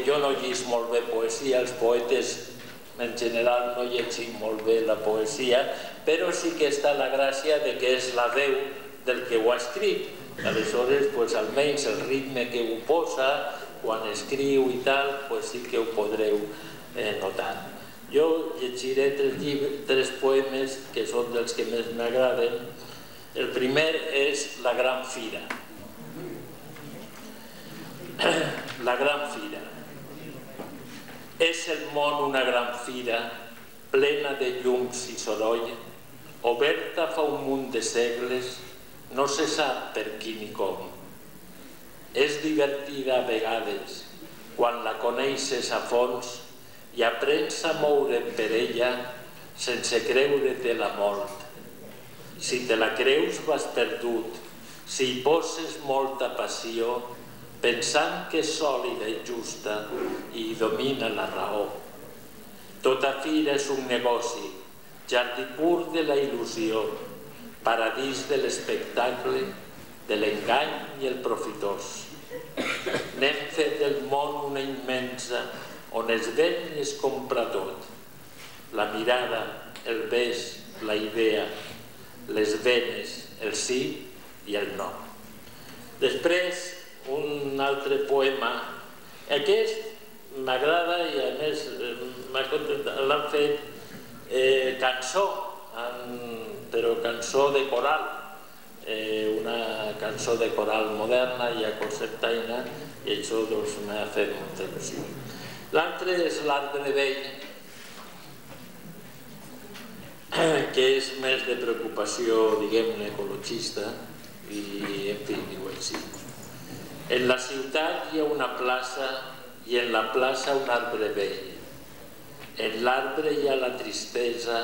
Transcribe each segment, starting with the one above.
jo no llegis molt bé poesia, els poetes en general no llegim molt bé la poesia, però sí que està la gràcia de que és la veu del que ho ha escrit. Aleshores, almenys el ritme que ho posa, quan escriu i tal, sí que ho podreu notar. Jo llegiré tres poemes que són dels que més m'agraden. El primer és La gran fira. La gran fira. És el món una gran fira, plena de llums i soroll, oberta fa un munt de segles, no se sap per qui ni com. És divertida a vegades, quan la coneixes a fons i aprens a moure't per ella sense creure't la mort. Si te la creus vas perdut, si hi poses molta passió, pensant que és sòlida i justa i hi domina la raó. Tota fira és un negoci, jardí pur de la il·lusió, paradís de l'espectacle, de l'engany i el profitós. N'hem fet del món una immensa on es ven i es compra tot. La mirada, el bes, la idea, les venes, el sí i el no. Després, un altre poema. Aquest m'agrada i a més l'han fet cançó, però cançó de coral, una cançó de coral moderna i concertina, i això m'ha fet molta il·lusió. L'altre és L'arbre vell, que és més de preocupació, diguem-ne, ecologista, i en fi, diu així. En la ciutat hi ha una plaça i en la plaça un arbre vell. En l'arbre hi ha la tristesa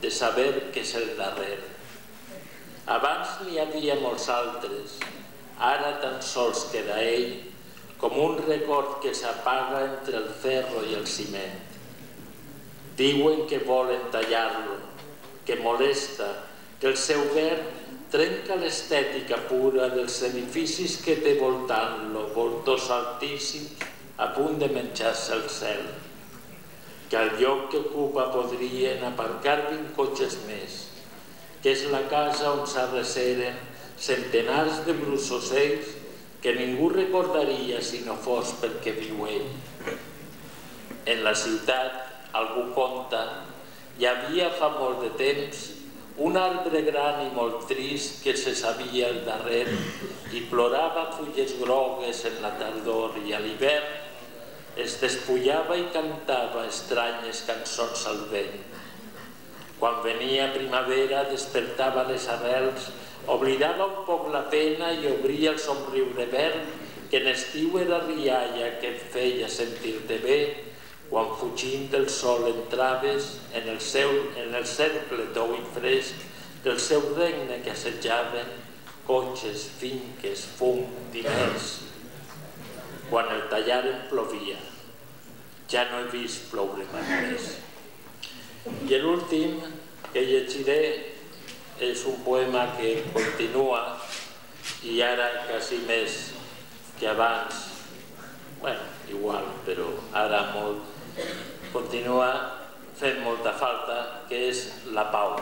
de saber que és el darrer. Abans n'hi havia molts altres, ara tan sols queda ell com un record que s'apaga entre el ferro i el ciment. Diuen que volen tallar-lo, que molesta, que el seu verd trenca l'estètica pura dels edificis que té voltant-lo, voltors altíssims a punt de menjar-se el cel. Que al lloc que ocupa podrien aparcar 20 cotxes més, que és la casa on s'arreceren centenars de brussocells que ningú recordaria si no fos perquè viu ell. En la ciutat, algú conta, hi havia fa molt de temps un arbre gran i molt trist que se sabia al darrer i plorava fulles grogues en la tardor i a l'hivern es despullava i cantava estranyes cançons al vent. Quan venia primavera despertava les arrels, oblidava un poc la pena i obria el somriure verd que en estiu era rialla que et feia sentir-te bé quan fugint del sol entraves en el cercle tou i fresc del seu regne que assetjaven cotxes, finques, fum, diners. Quan el tallaren plovia. Ja no he vist ploure mai més. I l'últim que llegiré és un poema que continua i ara quasi més que abans, bueno, igual, però ara molt, continua fent molta falta, que és la pau.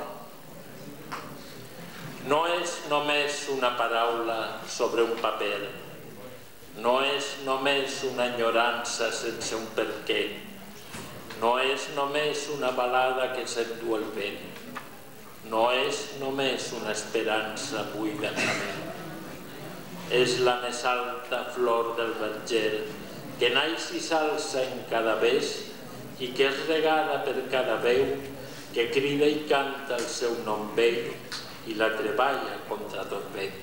No és només una paraula sobre un paper, no és només una enyorança sense un perquè, no és només una balada que s'endú el vent, no és només una esperança buida en la ment. És la més alta flor del verger que naix i s'alça en cada bes i que és regada per cada veu que crida i canta el seu nom vell i la treballa contra tot vent.